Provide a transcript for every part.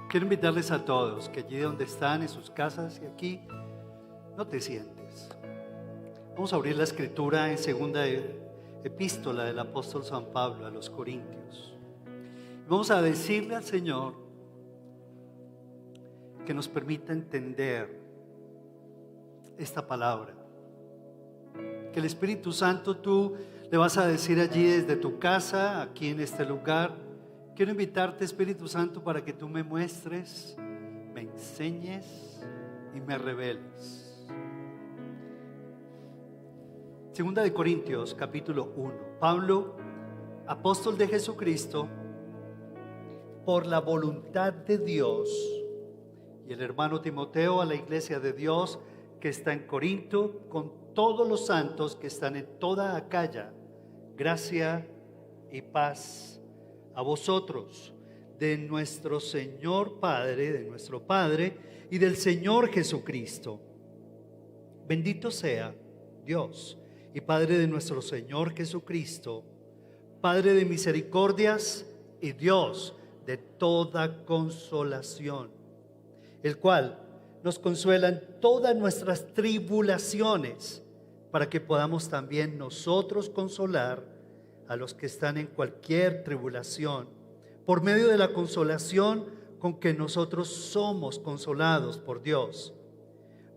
Quiero invitarles a todos que allí donde están, en sus casas y aquí, no te sientes. Vamos a abrir la escritura en segunda epístola del apóstol San Pablo a los Corintios. Vamos a decirle al Señor que nos permita entender esta palabra. Que el Espíritu Santo tú le vas a decir allí desde tu casa, aquí en este lugar. Quiero invitarte, Espíritu Santo, para que tú me muestres, me enseñes y me reveles. Segunda de Corintios, capítulo 1. Pablo, apóstol de Jesucristo, por la voluntad de Dios, y el hermano Timoteo a la iglesia de Dios que está en Corinto, con todos los santos que están en toda Acaya, gracia y paz a vosotros, de nuestro Señor Padre, de nuestro Padre y del Señor Jesucristo. Bendito sea Dios y Padre de nuestro Señor Jesucristo, Padre de misericordias y Dios de toda consolación, el cual nos consuela en todas nuestras tribulaciones, para que podamos también nosotros consolar a los que están en cualquier tribulación, por medio de la consolación con que nosotros somos consolados por Dios.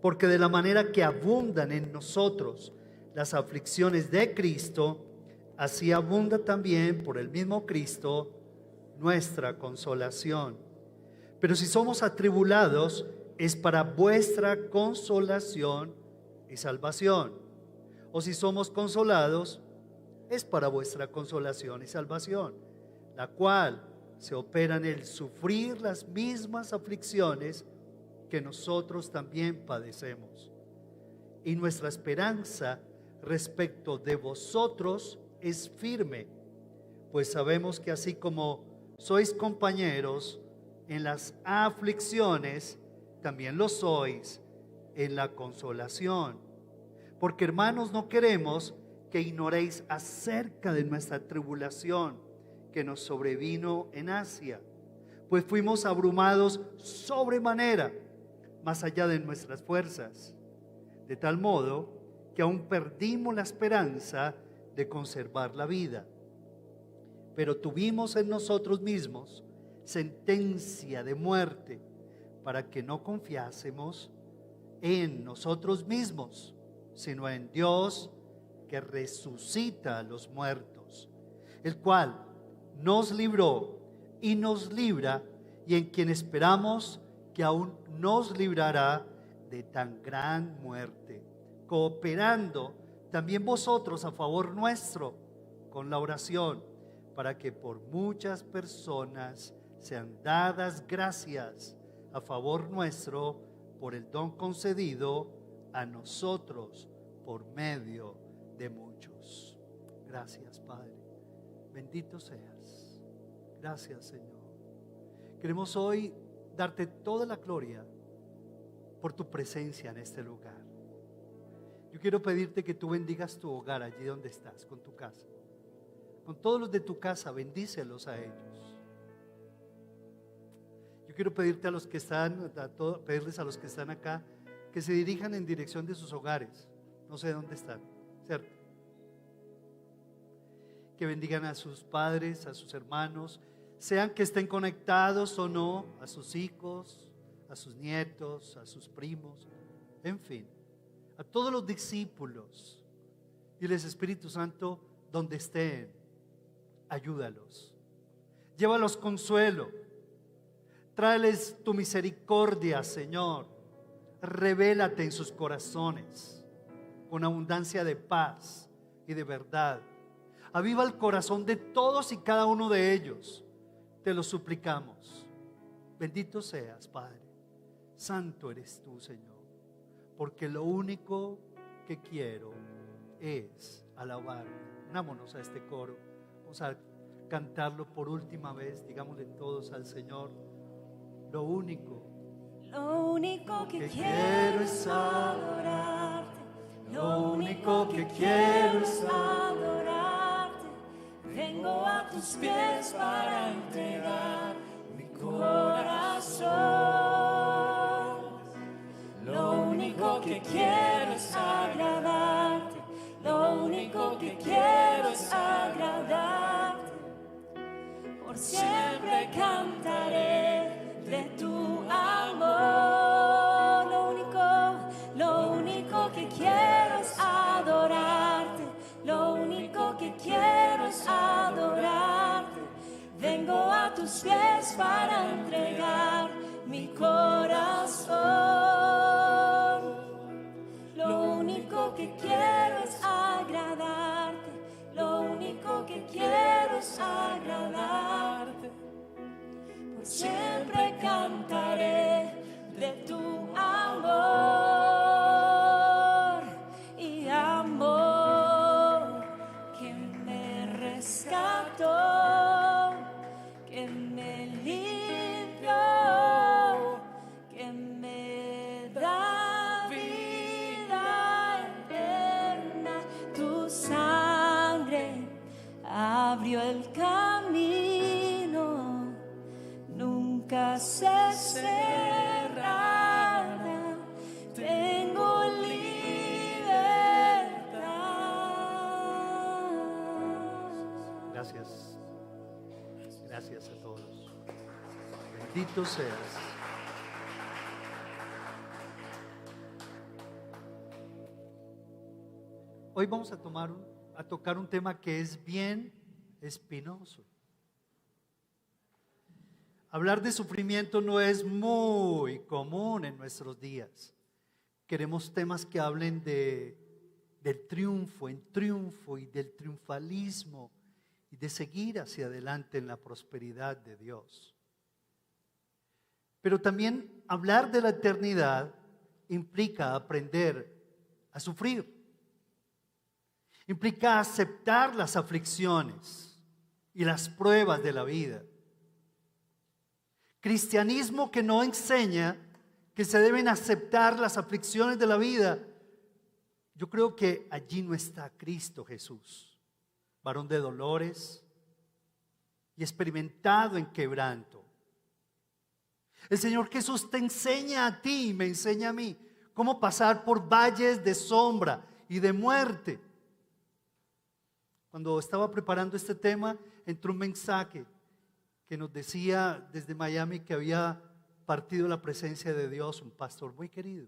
Porque de la manera que abundan en nosotros las aflicciones de Cristo, así abunda también por el mismo Cristo nuestra consolación. Pero si somos atribulados, es para vuestra consolación y salvación. O si somos consolados, es para vuestra consolación y salvación, la cual se opera en el sufrir las mismas aflicciones que nosotros también padecemos. Y nuestra esperanza respecto de vosotros es firme, pues sabemos que así como sois compañeros en las aflicciones, también lo sois en la consolación. Porque, hermanos, no queremos que ignoréis acerca de nuestra tribulación que nos sobrevino en Asia, pues fuimos abrumados sobremanera, más allá de nuestras fuerzas, de tal modo que aún perdimos la esperanza de conservar la vida. Pero tuvimos en nosotros mismos sentencia de muerte, para que no confiásemos en nosotros mismos, sino en Dios, que resucita a los muertos, el cual nos libró y nos libra, y en quien esperamos que aún nos librará de tan gran muerte, cooperando también vosotros a favor nuestro con la oración, para que por muchas personas sean dadas gracias a favor nuestro por el don concedido a nosotros por medio de muchos. Gracias, Padre. Bendito seas. Gracias, Señor. Queremos hoy darte toda la gloria por tu presencia en este lugar. Yo quiero pedirte que tú bendigas tu hogar allí donde estás, con tu casa. Con todos los de tu casa, bendícelos a ellos. Yo quiero pedirte a los que están, pedirles a los que están acá, que se dirijan en dirección de sus hogares. No sé dónde están, ¿cierto? Que bendigan a sus padres, a sus hermanos, sean que estén conectados o no, a sus hijos, a sus nietos, a sus primos, en fin, a todos los discípulos. Diles, Espíritu Santo, donde estén, ayúdalos, llévalos consuelo, tráeles tu misericordia, Señor. Revélate en sus corazones con abundancia de paz y de verdad. Aviva el corazón de todos y cada uno de ellos. Te lo suplicamos. Bendito seas, Padre. Santo eres tú, Señor. Porque lo único que quiero es alabarte. Unámonos a este coro. Vamos a cantarlo por última vez. Digámosle todos al Señor. Lo único que quiero es adorarte. Lo único que quiero es adorarte. Vengo a tus pies para entregar mi corazón. siempre cantaré de tu amor. Lo único que quiero es adorarte. Lo único que quiero es adorarte. Vengo a tus pies para entregar mi corazón. Lo único que quiero es agradarte. Lo único que quiero es agradarte. Por siempre cantaré de tu amor y amor que me rescató, que me limpió, que me da vida eterna. Tu sangre abrió el camino, nunca se cerrará. Tengo libertad. Gracias. Gracias a todos. Bendito seas. Hoy vamos a tocar un tema que es bien espinoso. Hablar de sufrimiento no es muy común en nuestros días. Queremos temas que hablen del triunfo en triunfo y del triunfalismo y de seguir hacia adelante en la prosperidad de Dios. Pero también hablar de la eternidad implica aprender a sufrir. Implica aceptar las aflicciones y las pruebas de la vida. Cristianismo que no enseña que se deben aceptar las aflicciones de la vida, yo creo que allí no está Cristo Jesús, varón de dolores y experimentado en quebranto. El Señor Jesús te enseña a ti y me enseña a mí cómo pasar por valles de sombra y de muerte. Cuando estaba preparando este tema, entró un mensaje que nos decía desde Miami que había partido la presencia de Dios un pastor muy querido,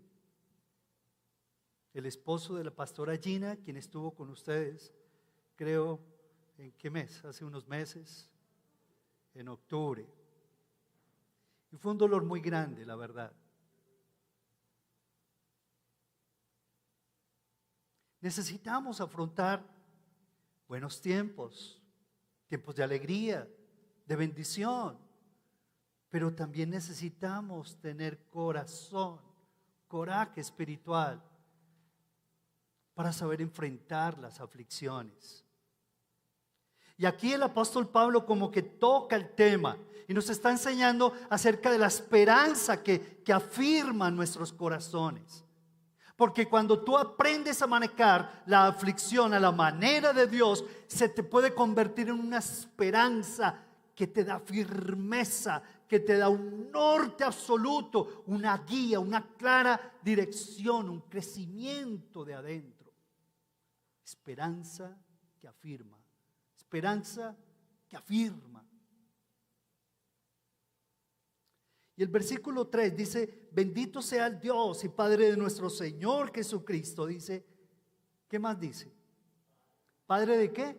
el esposo de la pastora Gina, quien estuvo con ustedes, creo, ¿en qué mes? Hace unos meses, en octubre. Y fue un dolor muy grande, la verdad. Necesitamos afrontar buenos tiempos, tiempos de alegría, de bendición, pero también necesitamos tener corazón, coraje espiritual para saber enfrentar las aflicciones. Y aquí el apóstol Pablo como que toca el tema y nos está enseñando acerca de la esperanza que afirma nuestros corazones. Porque cuando tú aprendes a manejar la aflicción a la manera de Dios, se te puede convertir en una esperanza que te da firmeza, que te da un norte absoluto, una guía, una clara dirección, un crecimiento de adentro. Esperanza que afirma, esperanza que afirma. Y el versículo 3 dice, bendito sea el Dios y Padre de nuestro Señor Jesucristo. Dice, ¿qué más dice? ¿Padre de qué?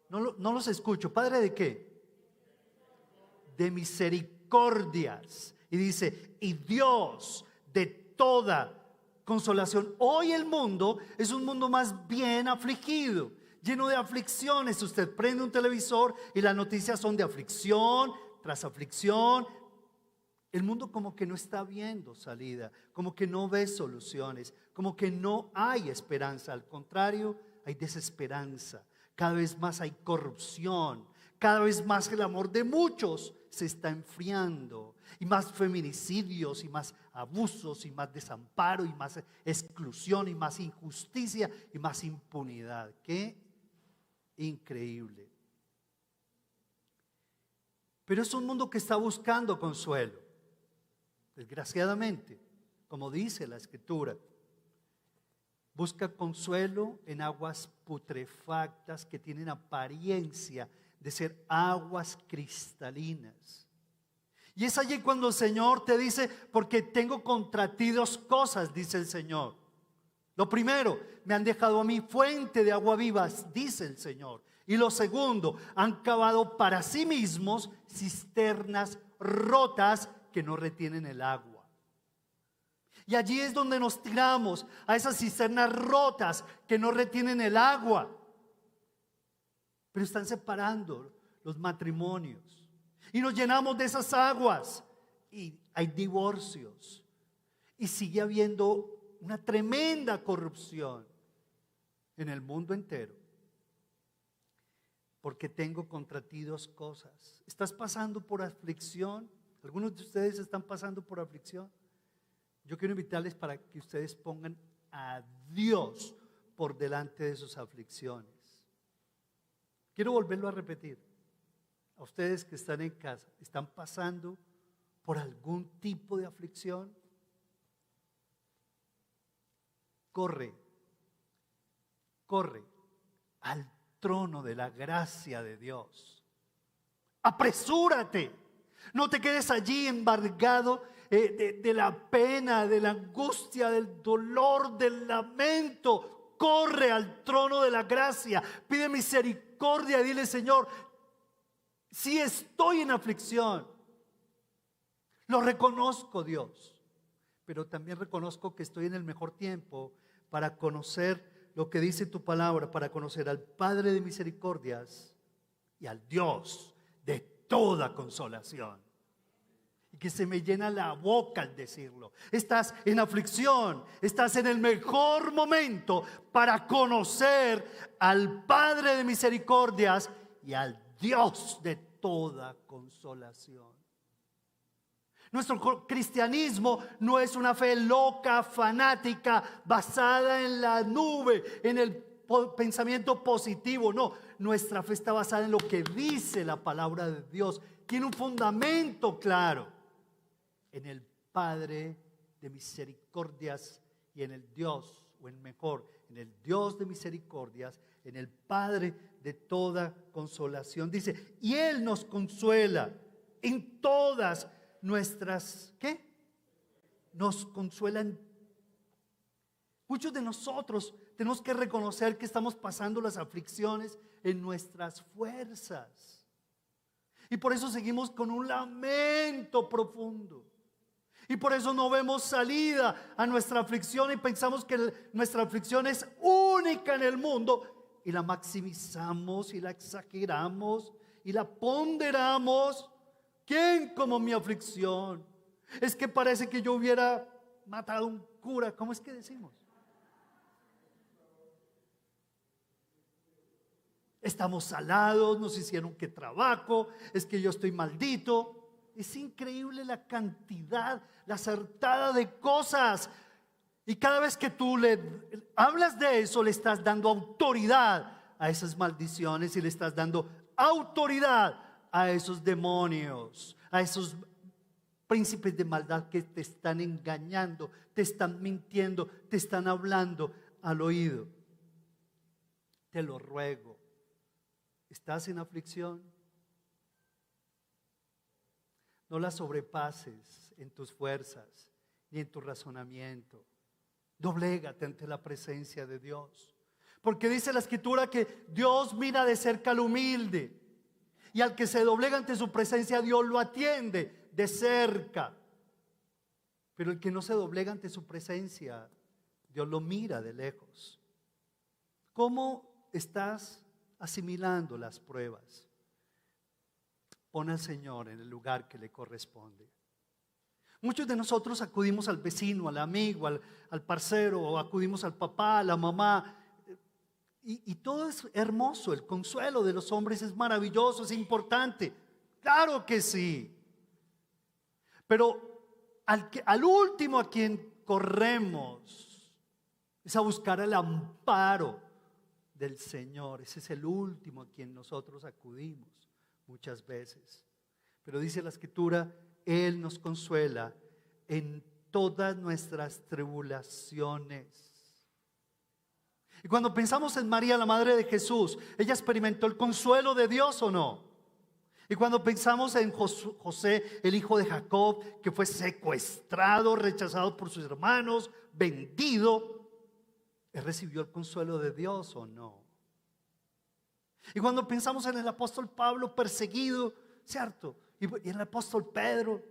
No los escucho. ¿Padre de qué? De misericordias. Y dice, y Dios de toda consolación. Hoy el mundo es un mundo más bien afligido, lleno de aflicciones. Usted prende un televisor y las noticias son de aflicción tras aflicción. El mundo como que no está viendo salida, como que no ve soluciones, como que no hay esperanza. Al contrario, hay desesperanza. Cada vez más hay corrupción. Cada vez más el amor de muchos se está enfriando. Y más feminicidios, y más abusos, y más desamparo, y más exclusión, y más injusticia, y más impunidad. ¡Qué increíble! Pero es un mundo que está buscando consuelo. Desgraciadamente, como dice la Escritura, busca consuelo en aguas putrefactas que tienen apariencia de ser aguas cristalinas. Y es allí cuando el Señor te dice, porque tengo contra ti dos cosas, dice el Señor. Lo primero, me han dejado a mí fuente de agua vivas, dice el Señor. Y lo segundo, han cavado para sí mismos cisternas rotas que no retienen el agua. Y allí es donde nos tiramos, a esas cisternas rotas que no retienen el agua. Pero están separando los matrimonios. Y nos llenamos de esas aguas. Y hay divorcios. Y sigue habiendo una tremenda corrupción en el mundo entero. Porque tengo contra ti dos cosas. ¿Estás pasando por aflicción? ¿Algunos de ustedes están pasando por aflicción? Yo quiero invitarles para que ustedes pongan a Dios por delante de sus aflicciones. Quiero volverlo a repetir. A ustedes que están en casa, ¿están pasando por algún tipo de aflicción? Corre al trono de la gracia de Dios. Apresúrate. No te quedes allí embargado de la pena, de la angustia, del dolor, del lamento. Corre al trono de la gracia. Pide misericordia y dile: Señor, si estoy en aflicción, lo reconozco, Dios, pero también reconozco que estoy en el mejor tiempo para conocer lo que dice tu palabra, para conocer al Padre de misericordias y al Dios de toda consolación. Y que se me llena la boca al decirlo. Estás en aflicción, estás en el mejor momento para conocer al Padre de misericordias y al Dios de toda consolación. Nuestro cristianismo no es una fe loca, fanática, basada en la nube, en el pensamiento positivo. No, nuestra fe está basada en lo que dice la palabra de Dios. Tiene un fundamento claro en el Padre de misericordias y en el Dios, o en mejor, en el Dios de misericordias, en el Padre de toda consolación. Dice, y Él nos consuela en todas nuestras, ¿qué? Nos consuelan. Muchos de nosotros tenemos que reconocer que estamos pasando las aflicciones en nuestras fuerzas. Y por eso seguimos con un lamento profundo. Y por eso no vemos salida a nuestra aflicción y pensamos que nuestra aflicción es única en el mundo. Y la maximizamos y la exageramos y la ponderamos. ¿Quién como mi aflicción? Es que parece que yo hubiera matado a un cura. ¿Cómo es que decimos? Estamos salados, nos hicieron que trabajo, es que yo estoy maldito. Es increíble la cantidad, la acertada de cosas. Y cada vez que tú le hablas de eso, le estás dando autoridad a esas maldiciones y le estás dando autoridad a esos demonios, a esos príncipes de maldad que te están engañando, te están mintiendo, te están hablando al oído. Te lo ruego. ¿Estás en aflicción? No la sobrepases en tus fuerzas ni en tu razonamiento. Doblégate ante la presencia de Dios. Porque dice la Escritura que Dios mira de cerca al humilde. Y al que se doblega ante su presencia, Dios lo atiende de cerca. Pero el que no se doblega ante su presencia, Dios lo mira de lejos. ¿Cómo estás asimilando las pruebas? Pon al Señor en el lugar que le corresponde. Muchos de nosotros acudimos al vecino, al amigo, al parcero, o acudimos al papá, a la mamá. Y todo es hermoso, el consuelo de los hombres es maravilloso, es importante. Claro que sí. Pero al último a quien corremos es a buscar el amparo del Señor. Ese es el último a quien nosotros acudimos muchas veces. Pero dice la Escritura, Él nos consuela en todas nuestras tribulaciones. Y cuando pensamos en María, la madre de Jesús, ¿ella experimentó el consuelo de Dios o no? Y cuando pensamos en José, el hijo de Jacob, que fue secuestrado, rechazado por sus hermanos, vendido, ¿él recibió el consuelo de Dios o no? Y cuando pensamos en el apóstol Pablo perseguido, ¿cierto? Y en el apóstol Pedro,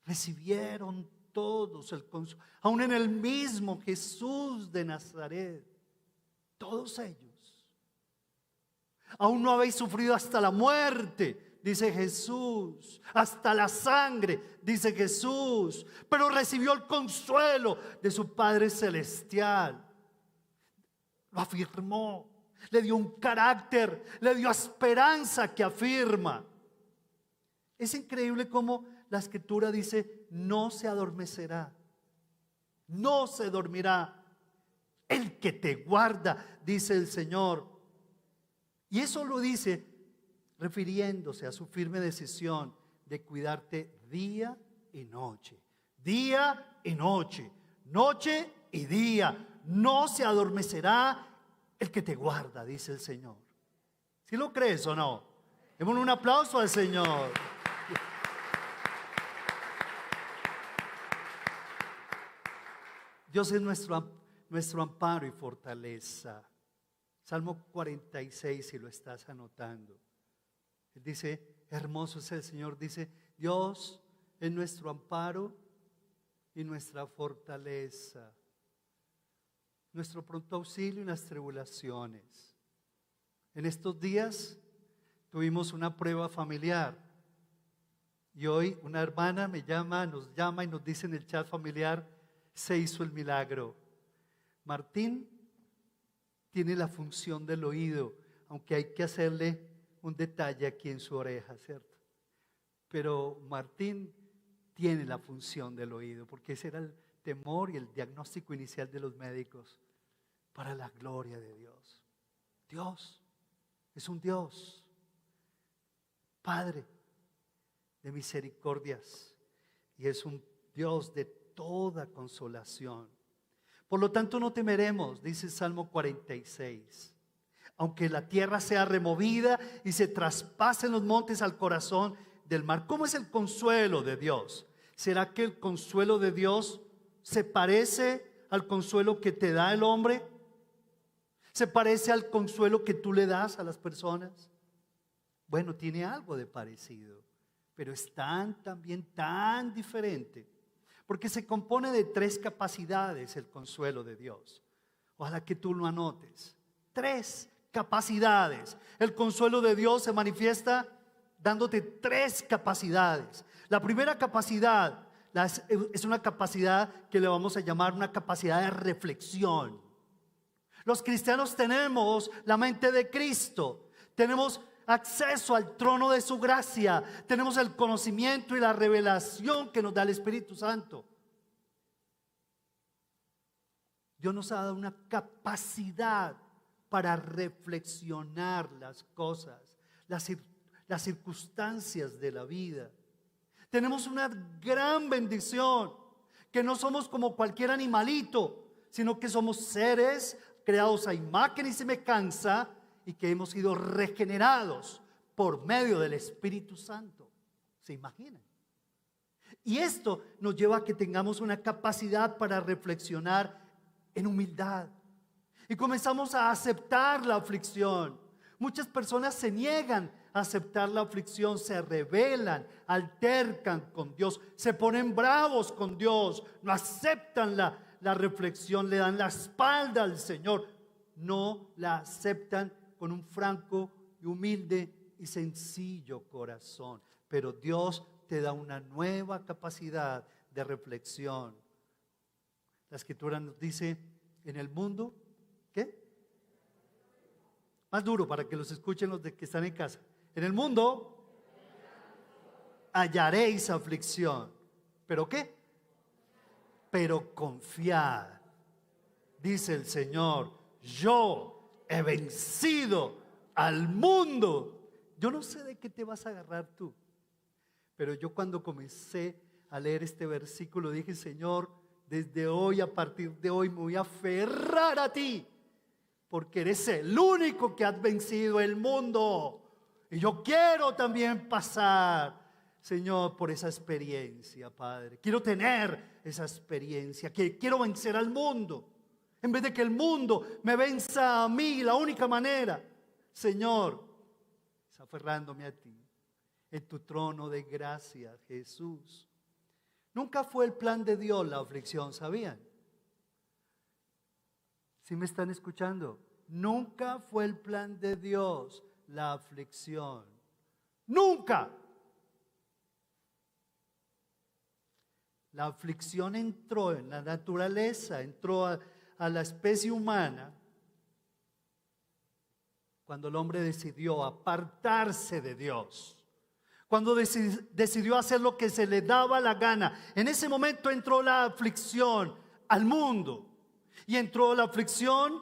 recibieron todos el consuelo. Aún en el mismo Jesús de Nazaret, todos ellos. Aún no habéis sufrido hasta la muerte, dice Jesús, hasta la sangre, dice Jesús, pero recibió el consuelo de su Padre Celestial. Lo afirmó, le dio un carácter, le dio esperanza que afirma. Es increíble cómo la Escritura dice: no se adormecerá, no se dormirá el que te guarda, dice el Señor. Y eso lo dice refiriéndose a su firme decisión de cuidarte día y noche, día y noche, noche y día. No se adormecerá el que te guarda, dice el Señor. ¿Sí lo crees o no? Démosle un aplauso al Señor. Dios es nuestro amparo y fortaleza. Salmo 46, si lo estás anotando. Él dice: hermoso es el Señor. Dice: Dios es nuestro amparo y nuestra fortaleza, nuestro pronto auxilio en las tribulaciones. En estos días tuvimos una prueba familiar. Y hoy una hermana nos llama y nos dice en el chat familiar: se hizo el milagro. Martín tiene la función del oído, aunque hay que hacerle un detalle aquí en su oreja, ¿cierto? Pero Martín tiene la función del oído, porque ese era el temor y el diagnóstico inicial de los médicos, para la gloria de Dios. Dios es un Dios, Padre de misericordias, y es un Dios de toda consolación. Por lo tanto, no temeremos, dice el Salmo 46, aunque la tierra sea removida y se traspasen los montes al corazón del mar. ¿Cómo es el consuelo de Dios? ¿Será que el consuelo de Dios se parece al consuelo que te da el hombre? ¿Se parece al consuelo que tú le das a las personas? Bueno, tiene algo de parecido, pero es también tan diferente, porque se compone de 3 capacidades el consuelo de Dios. Ojalá que tú lo anotes. 3 capacidades. El consuelo de Dios se manifiesta dándote 3 capacidades. La primera capacidad es una capacidad que le vamos a llamar una capacidad de reflexión. Los cristianos tenemos la mente de Cristo, tenemos acceso al trono de su gracia, tenemos el conocimiento y la revelación que nos da el Espíritu Santo. Dios nos ha dado una capacidad para reflexionar las cosas, las circunstancias de la vida. Tenemos una gran bendición, que no somos como cualquier animalito, sino que somos seres creados a imagen y semejanza, y que hemos sido regenerados por medio del Espíritu Santo. ¿Se imaginan? Y esto nos lleva a que tengamos una capacidad para reflexionar en humildad. Y comenzamos a aceptar la aflicción. Muchas personas se niegan a aceptar la aflicción, se rebelan, altercan con Dios, se ponen bravos con Dios, no aceptan la reflexión, le dan la espalda al Señor, no la aceptan con un franco y humilde y sencillo corazón. Pero Dios te da una nueva capacidad de reflexión. La Escritura nos dice: en el mundo, ¿qué? Más duro para que los escuchen los que están en casa. En el mundo hallaréis aflicción. ¿Pero qué? Pero confiad, dice el Señor, yo he vencido al mundo. Yo no sé de qué te vas a agarrar tú, pero yo cuando comencé a leer este versículo dije: Señor, desde hoy, a partir de hoy, me voy a aferrar a ti, porque eres el único que has vencido el mundo. Y yo quiero también pasar, Señor, por esa experiencia, Padre. Quiero tener esa experiencia, que quiero vencer al mundo. En vez de que el mundo me venza a mí, la única manera, Señor, es aferrándome a ti, en tu trono de gracia, Jesús. Nunca fue el plan de Dios la aflicción, ¿sabían? ¿Sí me están escuchando? Nunca fue el plan de Dios la aflicción. Nunca. La aflicción entró en la naturaleza, entró a la especie humana cuando el hombre decidió apartarse de Dios. Cuando decidió hacer lo que se le daba la gana. En ese momento entró la aflicción al mundo. Y entró la aflicción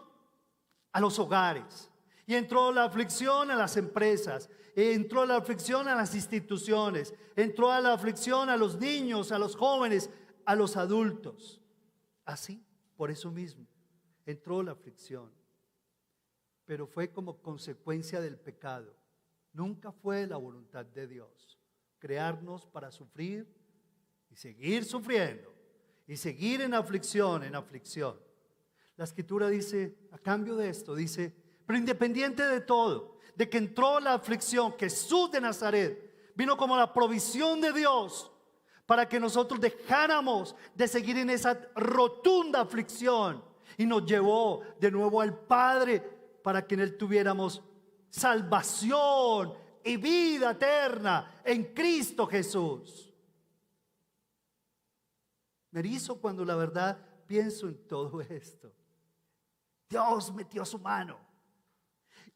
a los hogares. Y entró la aflicción a las empresas. Entró la aflicción a las instituciones. Entró a la aflicción a los niños, a los jóvenes, a los adultos. Así, por eso mismo, entró la aflicción. Pero fue como consecuencia del pecado. Nunca fue la voluntad de Dios crearnos para sufrir y seguir sufriendo y seguir en aflicción, en aflicción. La Escritura dice, a cambio de esto, dice, pero independiente de todo, de que entró la aflicción, Jesús de Nazaret vino como la provisión de Dios para que nosotros dejáramos de seguir en esa rotunda aflicción y nos llevó de nuevo al Padre para que en Él tuviéramos salvación y vida eterna en Cristo Jesús. Me erizo cuando la verdad pienso en todo esto. Dios metió su mano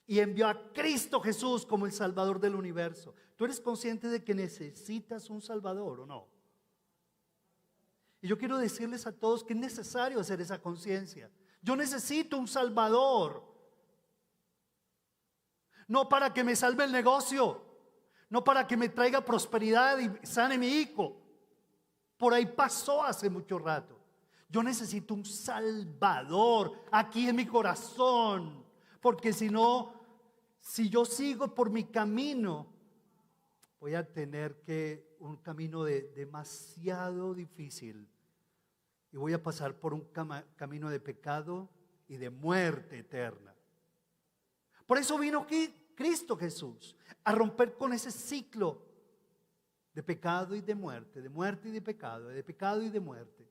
y envió a Cristo Jesús como el Salvador del universo. ¿Tú eres consciente de que necesitas un Salvador o no? Y yo quiero decirles a todos que es necesario hacer esa conciencia. Yo necesito un Salvador. No para que me salve el negocio, no para que me traiga prosperidad y sane mi hijo. Por ahí pasó hace mucho rato. Yo necesito un Salvador aquí en mi corazón, porque si no, si yo sigo por mi camino, voy a tener un camino demasiado difícil y voy a pasar por un camino de pecado y de muerte eterna. Por eso vino aquí Cristo Jesús a romper con ese ciclo de pecado y de muerte y de pecado y de muerte.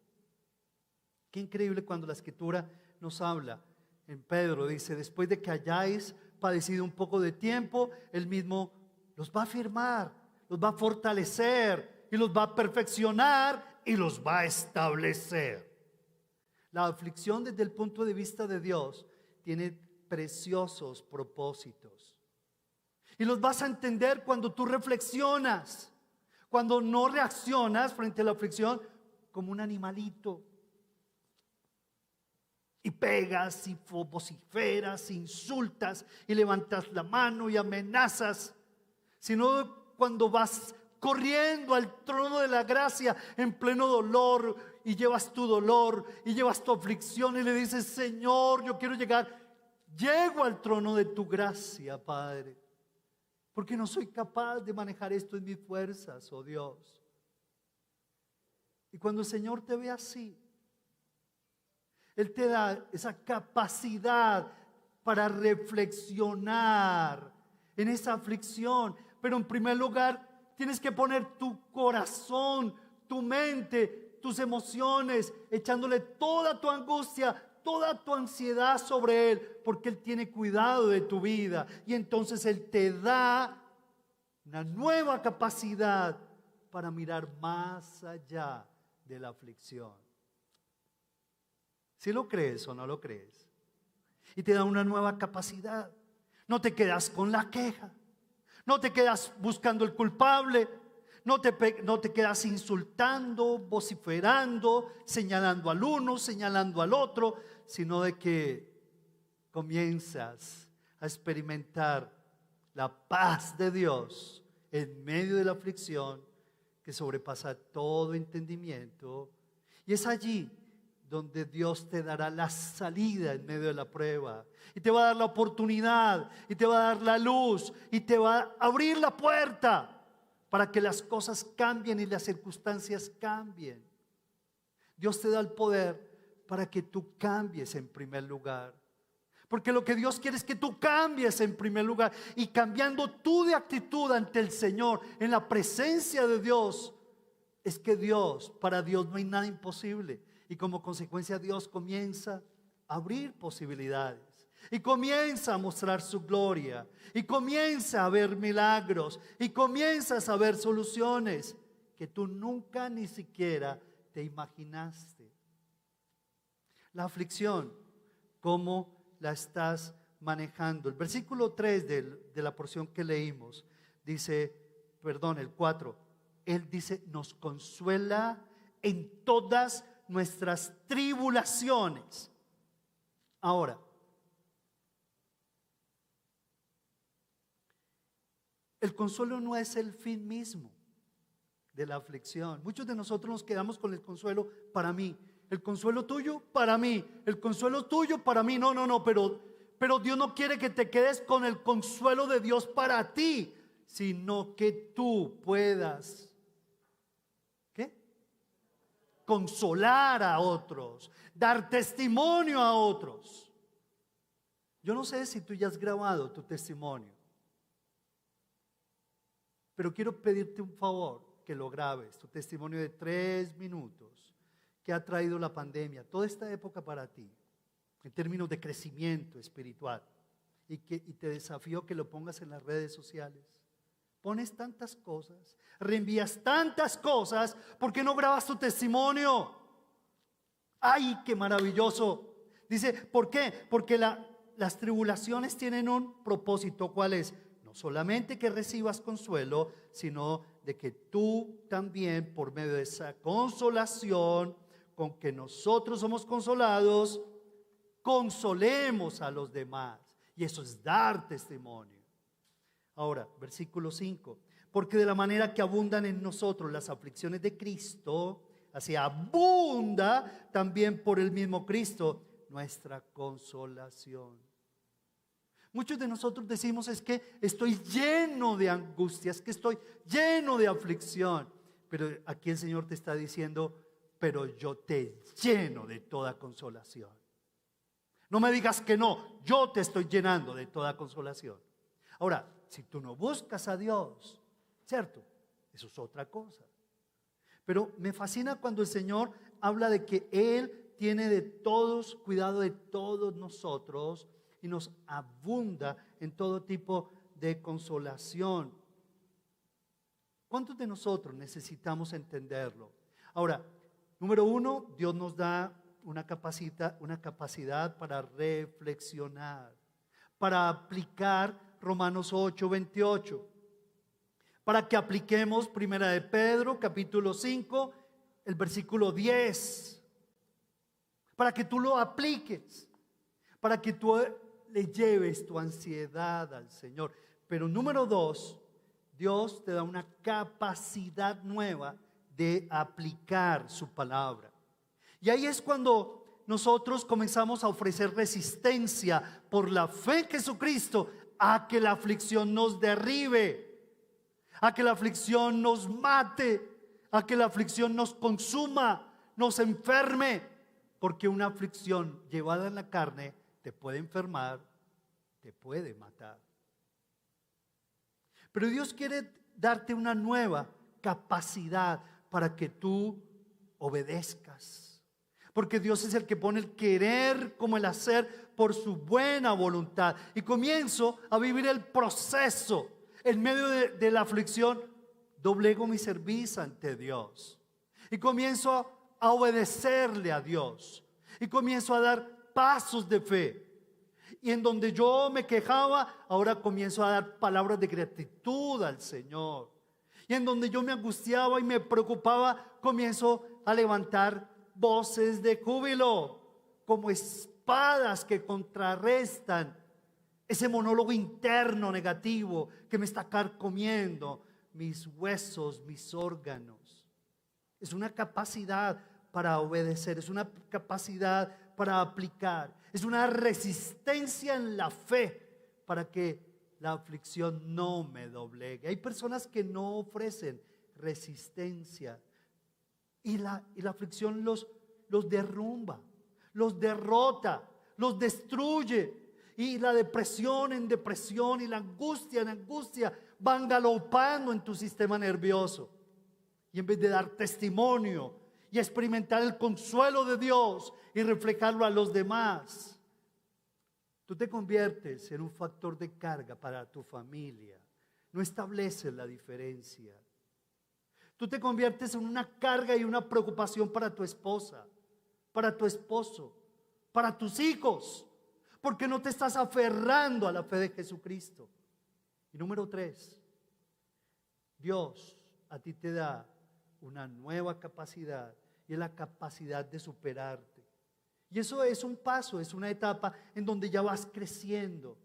Qué increíble cuando la Escritura nos habla. En Pedro dice, después de que hayáis padecido un poco de tiempo, Él mismo los va a afirmar, los va a fortalecer y los va a perfeccionar y los va a establecer. La aflicción desde el punto de vista de Dios tiene preciosos propósitos. Y los vas a entender cuando tú reflexionas, cuando no reaccionas frente a la aflicción como un animalito. Y pegas y vociferas, insultas y levantas la mano y amenazas, sino cuando vas corriendo al trono de la gracia en pleno dolor y llevas tu dolor y llevas tu aflicción y le dices, Señor, yo quiero llego al trono de tu gracia, Padre, porque no soy capaz de manejar esto en mis fuerzas, oh Dios. Y cuando el Señor te ve así, Él te da esa capacidad para reflexionar en esa aflicción. Pero en primer lugar, tienes que poner tu corazón, tu mente, tus emociones, echándole toda tu angustia, toda tu ansiedad sobre Él, porque Él tiene cuidado de tu vida. Y entonces Él te da una nueva capacidad para mirar más allá de la aflicción. ¿Si lo crees o no lo crees? Y te da una nueva capacidad. No te quedas con la queja. No te quedas buscando el culpable. No te quedas insultando, vociferando, señalando al uno, señalando al otro, sino de que comienzas a experimentar la paz de Dios en medio de la aflicción que sobrepasa todo entendimiento. Y es allí donde Dios te dará la salida en medio de la prueba. Y te va a dar la oportunidad, y te va a dar la luz, y te va a abrir la puerta para que las cosas cambien y las circunstancias cambien. Dios te da el poder para que tú cambies en primer lugar. Porque lo que Dios quiere es que tú cambies en primer lugar. Y cambiando tú de actitud ante el Señor, en la presencia de Dios, es que para Dios no hay nada imposible. Y como consecuencia Dios comienza a abrir posibilidades. Y comienza a mostrar su gloria. Y comienza a ver milagros. Y comienzas a ver soluciones que tú nunca ni siquiera te imaginaste. La aflicción, ¿cómo la estás manejando? El versículo 3 de la porción que leímos dice, el 4, Él dice, nos consuela en todas nuestras tribulaciones. Ahora, el consuelo no es el fin mismo de la aflicción. Muchos de nosotros nos quedamos con el consuelo para mí. El consuelo tuyo para mí. El consuelo tuyo para mí. No, pero Dios no quiere que te quedes con el consuelo de Dios para ti, sino que tú puedas, ¿qué? Consolar a otros, dar testimonio a otros. Yo no sé si tú ya has grabado tu testimonio, pero quiero pedirte un favor, que lo grabes, tu testimonio de 3 minutos que ha traído la pandemia, toda esta época para ti, en términos de crecimiento espiritual, y te desafío que lo pongas en las redes sociales. Pones tantas cosas, reenvías tantas cosas, ¿por qué no grabas tu testimonio? ¡Ay, qué maravilloso! Dice, ¿por qué? Porque las tribulaciones tienen un propósito. ¿Cuál es? No solamente que recibas consuelo, sino de que tú también, por medio de esa consolación con que nosotros somos consolados, consolemos a los demás. Y eso es dar testimonio. Ahora, versículo 5. Porque de la manera que abundan en nosotros las aflicciones de Cristo, así abunda también por el mismo Cristo nuestra consolación. Muchos de nosotros decimos, es que estoy lleno de angustias, que estoy lleno de aflicción. Pero aquí el Señor te está diciendo, pero yo te lleno de toda consolación. No me digas que no, yo te estoy llenando de toda consolación. Ahora, si tú no buscas a Dios, ¿cierto? Eso es otra cosa. Pero me fascina cuando el Señor habla de que Él tiene de todos, cuidado de todos nosotros, y nos abunda en todo tipo de consolación. ¿Cuántos de nosotros necesitamos entenderlo? Ahora, número 1, Dios nos da una capacidad para reflexionar, para aplicar Romanos 8:28, para que apliquemos 1 de Pedro, capítulo 5, el versículo 10, para que tú lo apliques, para que tú le lleves tu ansiedad al Señor. Pero número 2, Dios te da una capacidad nueva de aplicar su palabra. Y ahí es cuando nosotros comenzamos a ofrecer resistencia por la fe en Jesucristo a que la aflicción nos derribe, a que la aflicción nos mate, a que la aflicción nos consuma, nos enferme, porque una aflicción llevada en la carne te puede enfermar, te puede matar. Pero Dios quiere darte una nueva capacidad para que tú obedezcas. Porque Dios es el que pone el querer como el hacer por su buena voluntad. Y comienzo a vivir el proceso. En medio de la aflicción, doblego mi cerviz ante Dios. Y comienzo a obedecerle a Dios. Y comienzo a dar pasos de fe. Y en donde yo me quejaba, ahora comienzo a dar palabras de gratitud al Señor. Y en donde yo me angustiaba y me preocupaba, comienzo a levantar voces de júbilo, como espadas que contrarrestan ese monólogo interno negativo que me está carcomiendo mis huesos, mis órganos. Es una capacidad para obedecer, es una capacidad para aplicar, es una resistencia en la fe para que la aflicción no me doblegue. Hay personas que no ofrecen resistencia y la aflicción los derrumba, los derrota, los destruye. Y la depresión en depresión y la angustia en angustia van galopando en tu sistema nervioso. Y en vez de dar testimonio y experimentar el consuelo de Dios y reflejarlo a los demás, tú te conviertes en un factor de carga para tu familia. No estableces la diferencia. Tú te conviertes en una carga y una preocupación para tu esposa, para tu esposo, para tus hijos, porque no te estás aferrando a la fe de Jesucristo. Y número 3, Dios a ti te da una nueva capacidad y es la capacidad de superarte. Y eso es un paso, es una etapa en donde ya vas creciendo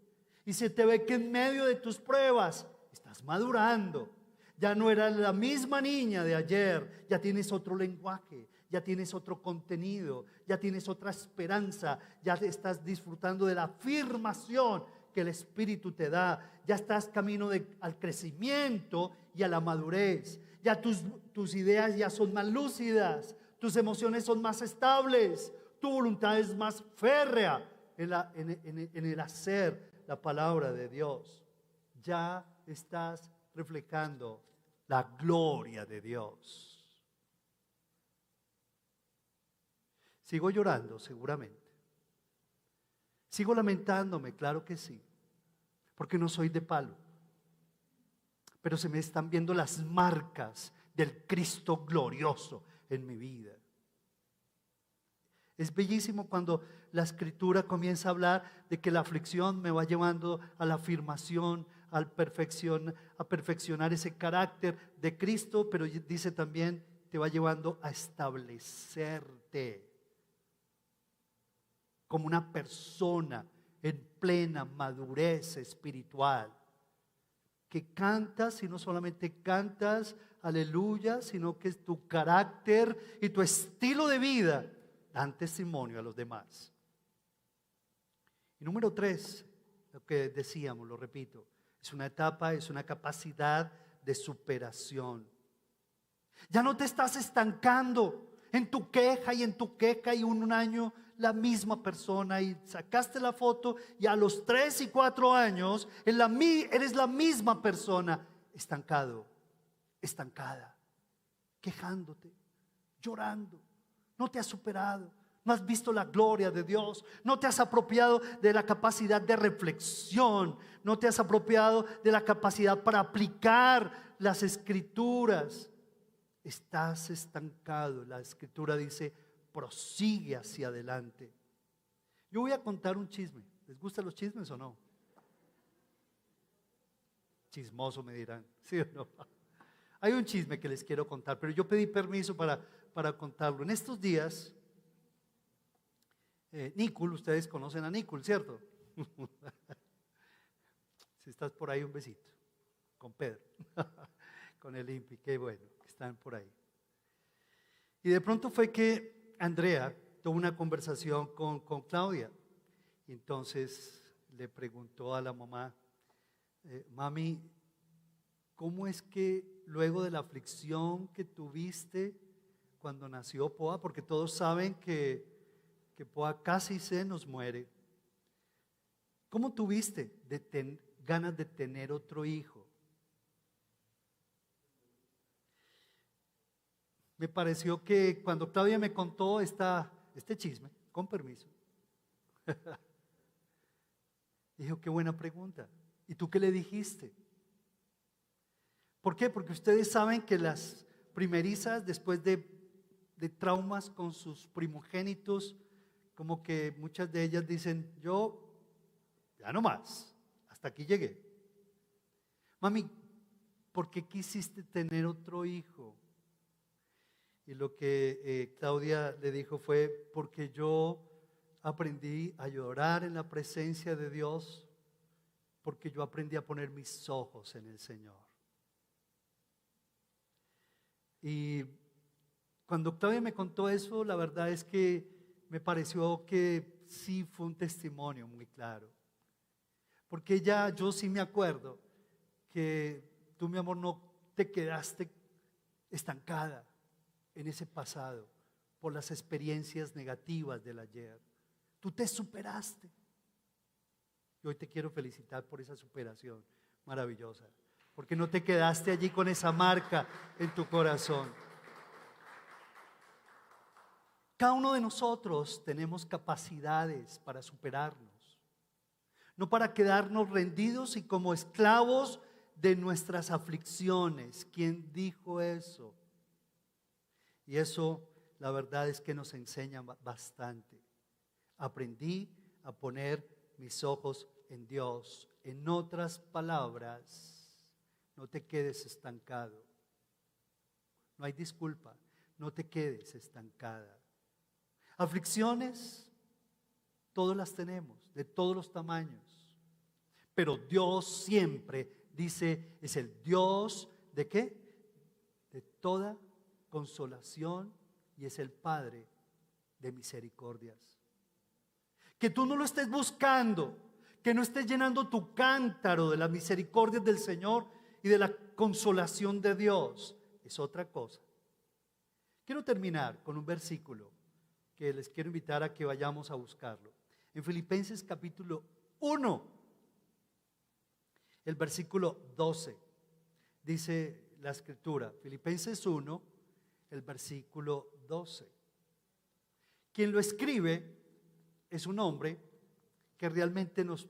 y se te ve que en medio de tus pruebas estás madurando. Ya no eras la misma niña de ayer, ya tienes otro lenguaje, ya tienes otro contenido, ya tienes otra esperanza, ya estás disfrutando de la afirmación que el Espíritu te da, ya estás camino al crecimiento y a la madurez, ya tus ideas ya son más lúcidas, tus emociones son más estables, tu voluntad es más férrea en el hacer la palabra de Dios. Ya estás reflejando la gloria de Dios. Sigo llorando, seguramente. Sigo lamentándome, claro que sí, porque no soy de palo. Pero se me están viendo las marcas del Cristo glorioso en mi vida. Es bellísimo cuando la Escritura comienza a hablar de que la aflicción me va llevando a la afirmación, a perfeccionar ese carácter de Cristo, pero dice también te va llevando a establecerte como una persona en plena madurez espiritual, que cantas y no solamente cantas aleluya, sino que es tu carácter y tu estilo de vida dan testimonio a los demás. Y número 3, lo que decíamos, lo repito, es una etapa, es una capacidad de superación. Ya no te estás estancando en tu queja y un año la misma persona y sacaste la foto y a los 3 y 4 años eres la misma persona, estancado, estancada, quejándote, llorando. No te has superado, no has visto la gloria de Dios, no te has apropiado de la capacidad de reflexión, no te has apropiado de la capacidad para aplicar las Escrituras. Estás estancado. La Escritura dice, prosigue hacia adelante. Yo voy a contar un chisme. ¿Les gustan los chismes o no? Chismoso me dirán, ¿sí o no? Hay un chisme que les quiero contar, pero yo pedí permiso para contarlo. En estos días, Nicol, ustedes conocen a Nicol, ¿cierto? Si estás por ahí, un besito. Con Pedro, con el Impi, qué bueno que están por ahí. Y de pronto fue que Andrea tuvo una conversación con Claudia. Y entonces le preguntó a la mamá, mami, ¿cómo es que luego de la aflicción que tuviste cuando nació Poa? Porque todos saben que Poa casi se nos muere. ¿Cómo tuviste ganas de tener otro hijo? Me pareció que cuando Claudia me contó este chisme, con permiso, dijo, qué buena pregunta. ¿Y tú qué le dijiste? ¿Por qué? Porque ustedes saben que las primerizas, después de traumas con sus primogénitos, como que muchas de ellas dicen, yo ya no más, hasta aquí llegué. Mami, ¿por qué quisiste tener otro hijo? Y lo que Claudia le dijo fue, porque yo aprendí a llorar en la presencia de Dios, porque yo aprendí a poner mis ojos en el Señor. Y Cuando Octavia me contó eso, la verdad es que me pareció que sí fue un testimonio muy claro. Porque yo sí me acuerdo que tú, mi amor, no te quedaste estancada en ese pasado por las experiencias negativas del ayer. Tú te superaste. Y hoy te quiero felicitar por esa superación maravillosa, porque no te quedaste allí con esa marca en tu corazón. Cada uno de nosotros tenemos capacidades para superarnos, no para quedarnos rendidos y como esclavos de nuestras aflicciones. ¿Quién dijo eso? Y eso, la verdad es que nos enseña bastante. Aprendí a poner mis ojos en Dios. En otras palabras, no te quedes estancado. No hay disculpa, no te quedes estancada. Aflicciones, todas las tenemos, de todos los tamaños. Pero Dios siempre, dice, es el Dios ¿de qué? De toda consolación, y es el Padre de misericordias. Que tú no lo estés buscando, que no estés llenando tu cántaro de las misericordias del Señor y de la consolación de Dios, es otra cosa. Quiero terminar con un versículo que les quiero invitar a que vayamos a buscarlo. En Filipenses capítulo 1, el versículo 12, dice la escritura, Filipenses 1, el versículo 12. Quien lo escribe es un hombre que realmente nos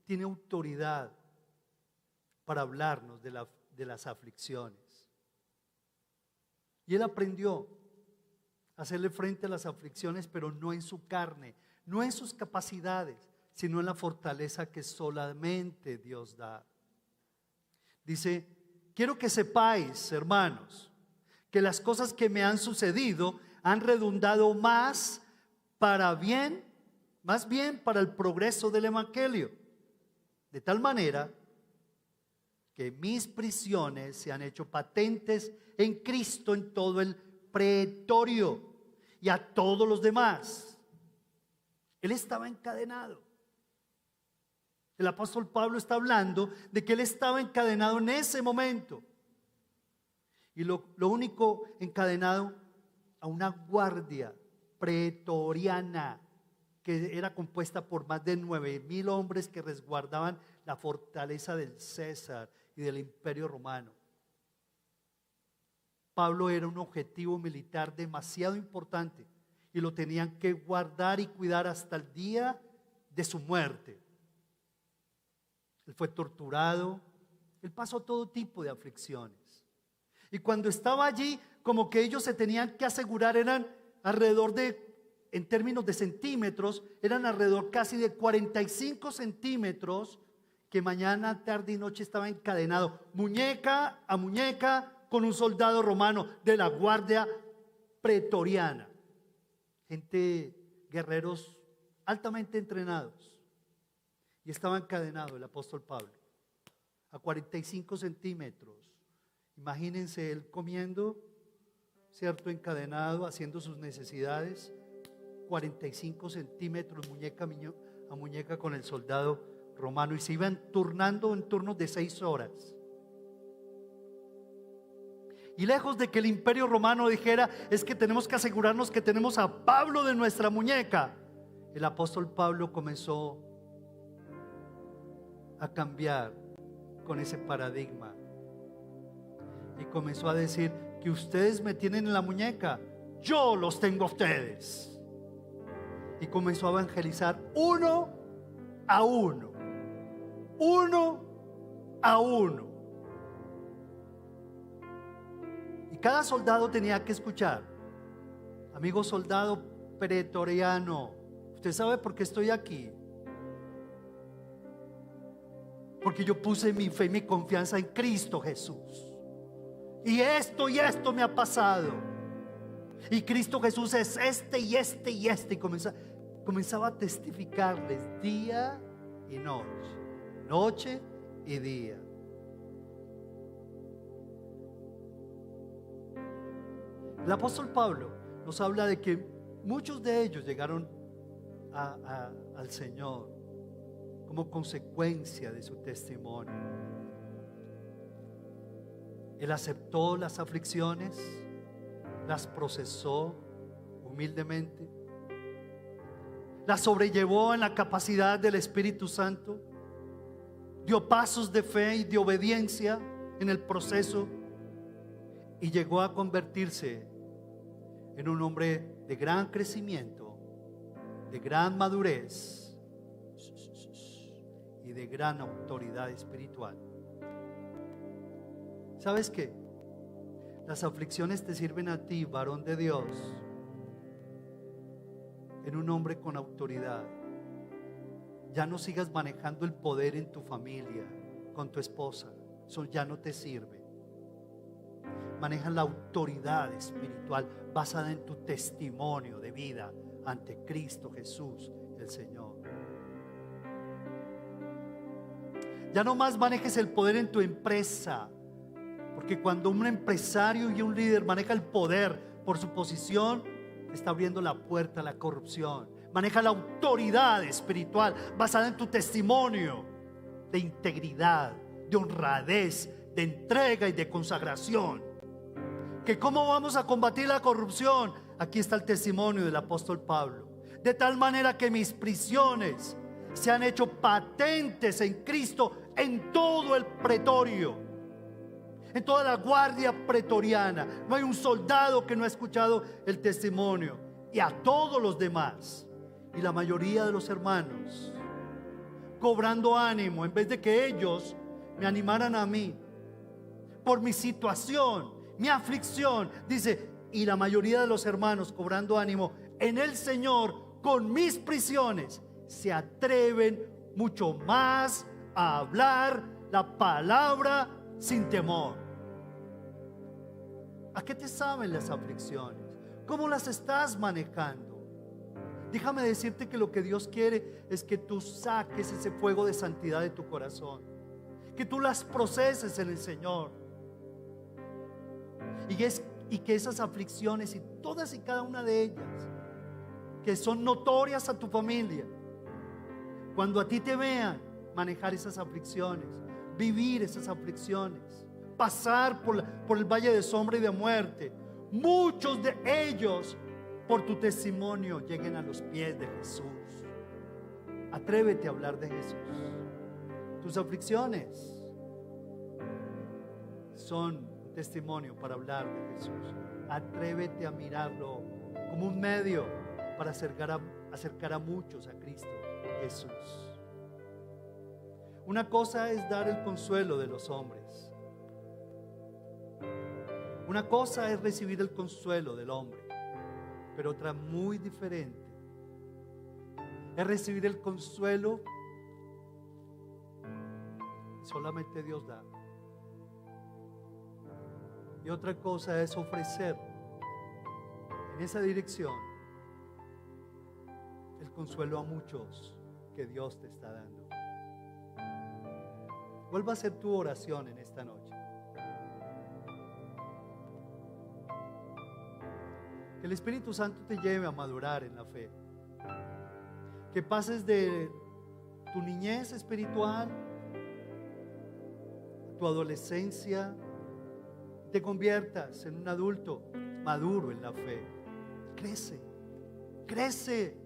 tiene autoridad para hablarnos de las aflicciones. Y él aprendió a hacerle frente a las aflicciones, pero no en su carne, no en sus capacidades, sino en la fortaleza que solamente Dios da. Dice, quiero que sepáis, hermanos, que las cosas que me han sucedido han redundado más bien para el progreso del evangelio, de tal manera que mis prisiones se han hecho patentes en Cristo en todo el pretorio y a todos los demás. Él estaba encadenado. El apóstol Pablo está hablando de que él estaba encadenado en ese momento. Y lo único encadenado a una guardia pretoriana que era compuesta por más de 9,000 hombres que resguardaban la fortaleza del César y del Imperio Romano. Pablo era un objetivo militar demasiado importante y lo tenían que guardar y cuidar hasta el día de su muerte. Él fue torturado, él pasó todo tipo de aflicciones. Y cuando estaba allí, como que ellos se tenían que asegurar, eran alrededor de, en términos de centímetros, eran alrededor casi de 45 centímetros que mañana, tarde y noche estaba encadenado, muñeca a muñeca, con un soldado romano de la guardia pretoriana. Gente, guerreros altamente entrenados. Y estaba encadenado el apóstol Pablo a 45 centímetros. Imagínense él comiendo, cierto, encadenado, haciendo sus necesidades, 45 centímetros muñeca a muñeca con el soldado romano, y se iban turnando en turnos de 6 horas. Y lejos de que el Imperio Romano dijera, es que tenemos que asegurarnos que tenemos a Pablo de nuestra muñeca, el apóstol Pablo comenzó a cambiar con ese paradigma y comenzó a decir que ustedes me tienen en la muñeca, yo los tengo a ustedes. Y comenzó a evangelizar uno a uno. Y cada soldado tenía que escuchar, amigo soldado pretoriano, ¿usted sabe por qué estoy aquí? Porque yo puse mi fe y mi confianza en Cristo Jesús. Y esto me ha pasado. Y Cristo Jesús es este y este y este. Y comenzaba a testificarles día y noche, noche y día. El apóstol Pablo nos habla de que muchos de ellos llegaron al Señor como consecuencia de su testimonio. Él aceptó las aflicciones, las procesó humildemente, las sobrellevó en la capacidad del Espíritu Santo, dio pasos de fe y de obediencia en el proceso y llegó a convertirse en un hombre de gran crecimiento, de gran madurez y de gran autoridad espiritual. ¿Sabes qué? Las aflicciones te sirven a ti, varón de Dios, en un hombre con autoridad. Ya no sigas manejando el poder en tu familia, con tu esposa. Eso ya no te sirve. Maneja la autoridad espiritual basada en tu testimonio de vida ante Cristo Jesús, el Señor. Ya no más manejes el poder en tu empresa, porque cuando un empresario y un líder maneja el poder por su posición, está abriendo la puerta a la corrupción. Maneja la autoridad espiritual basada en tu testimonio de integridad, de honradez, de entrega y de consagración. ¿Que cómo vamos a combatir la corrupción? Aquí está el testimonio del apóstol Pablo. De tal manera que mis prisiones se han hecho patentes en Cristo en todo el pretorio, en toda la guardia pretoriana. No hay un soldado que no ha escuchado el testimonio. Y a todos los demás, y la mayoría de los hermanos, cobrando ánimo, en vez de que ellos me animaran a mí por mi situación, mi aflicción, dice, y la mayoría de los hermanos cobrando ánimo en el Señor con mis prisiones, se atreven mucho más a hablar la palabra sin temor. ¿A qué te saben las aflicciones? ¿Cómo las estás manejando? Déjame decirte que lo que Dios quiere es que tú saques ese fuego de santidad de tu corazón, que tú las proceses en el Señor, y que esas aflicciones y todas y cada una de ellas que son notorias a tu familia, cuando a ti te vean manejar esas aflicciones, vivir esas aflicciones, pasar por el valle de sombra y de muerte, muchos de ellos por tu testimonio lleguen a los pies de Jesús. Atrévete a hablar de Jesús. Tus aflicciones son un testimonio para hablar de Jesús. Atrévete a mirarlo como un medio para acercar a muchos a Cristo Jesús. Una cosa es dar el consuelo de los hombres. Una cosa es recibir el consuelo del hombre, pero otra muy diferente es recibir el consuelo que solamente Dios da. Y otra cosa es ofrecer en esa dirección el consuelo a muchos que Dios te está dando. Vuelva a hacer tu oración en esta noche. Que el Espíritu Santo te lleve a madurar en la fe. Que pases de tu niñez espiritual a tu adolescencia, te conviertas en un adulto maduro en la fe. Crece, crece,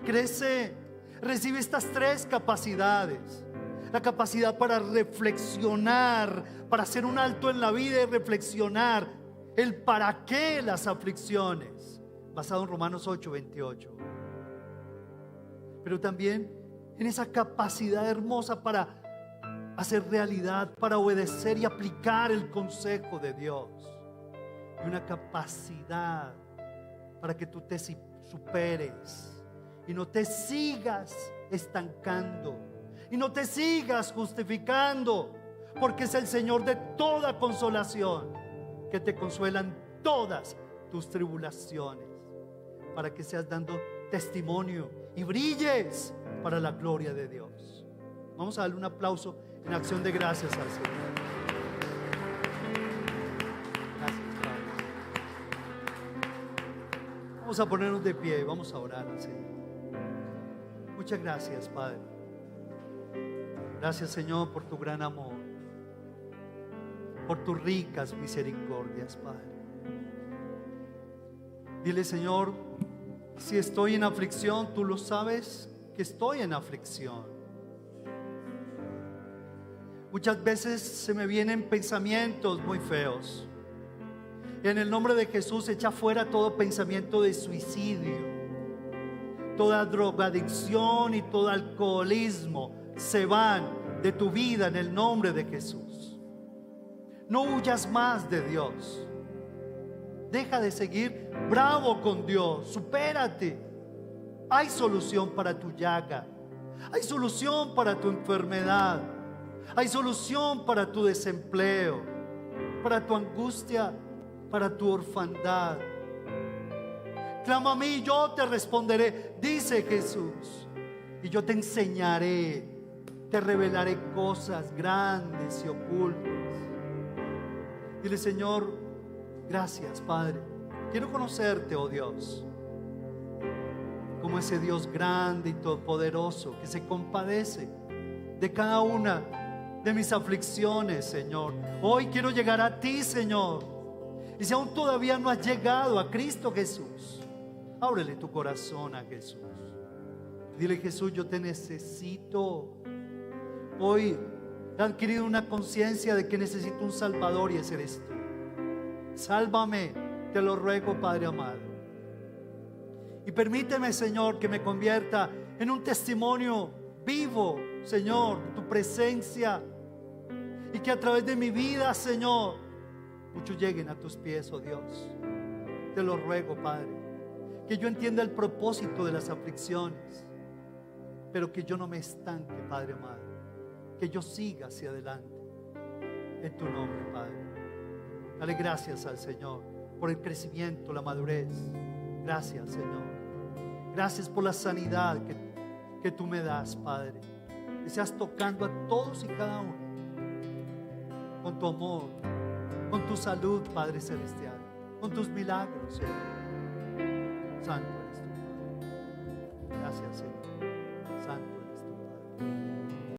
crece. Recibe estas tres capacidades. La capacidad para reflexionar, para hacer un alto en la vida y reflexionar el para qué las aflicciones, basado en Romanos 8:28. Pero también en esa capacidad hermosa para hacer realidad, para obedecer y aplicar el consejo de Dios. Y una capacidad para que tú te superes y no te sigas estancando y no te sigas justificando, porque es el Señor de toda consolación que te consuelan todas tus tribulaciones, para que seas dando testimonio y brilles para la gloria de Dios. Vamos a darle un aplauso en acción de gracias al Señor. Gracias, Padre. Vamos a ponernos de pie y vamos a orar al Señor. Muchas gracias, Padre. Gracias, Señor, por tu gran amor, por tus ricas misericordias, Padre. Dile, Señor, si estoy en aflicción, tú lo sabes que estoy en aflicción. Muchas veces se me vienen pensamientos muy feos. En el nombre de Jesús, echa fuera todo pensamiento de suicidio, toda drogadicción y todo alcoholismo se van de tu vida en el nombre de Jesús. No huyas más de Dios. Deja de seguir bravo con Dios. Supérate. Hay solución para tu llaga. Hay solución para tu enfermedad. Hay solución para tu desempleo, para tu angustia, para tu orfandad. Clama a mí, yo te responderé, dice Jesús, y yo te enseñaré, te revelaré cosas grandes y ocultas. Dile, Señor, gracias, Padre. Quiero conocerte, oh Dios, como ese Dios grande y todopoderoso que se compadece de cada una de mis aflicciones, Señor. Hoy quiero llegar a ti, Señor. Y si aún todavía no has llegado a Cristo Jesús, ábrele tu corazón a Jesús. Dile, Jesús, yo te necesito. Hoy he adquirido una conciencia de que necesito un Salvador y ese eres tú. Sálvame, te lo ruego, Padre amado. Y permíteme, Señor, que me convierta en un testimonio vivo, Señor, de tu presencia. Y que a través de mi vida, Señor, muchos lleguen a tus pies, oh Dios. Te lo ruego, Padre, que yo entienda el propósito de las aflicciones, pero que yo no me estanque, Padre amado, que yo siga hacia adelante en tu nombre, Padre. Dale gracias al Señor por el crecimiento, la madurez. Gracias, Señor. Gracias por la sanidad que tú me das, Padre. Que seas tocando a todos y cada uno con tu amor, con tu salud, Padre Celestial, con tus milagros, Señor. Santo eres tú, Padre. Gracias, Señor.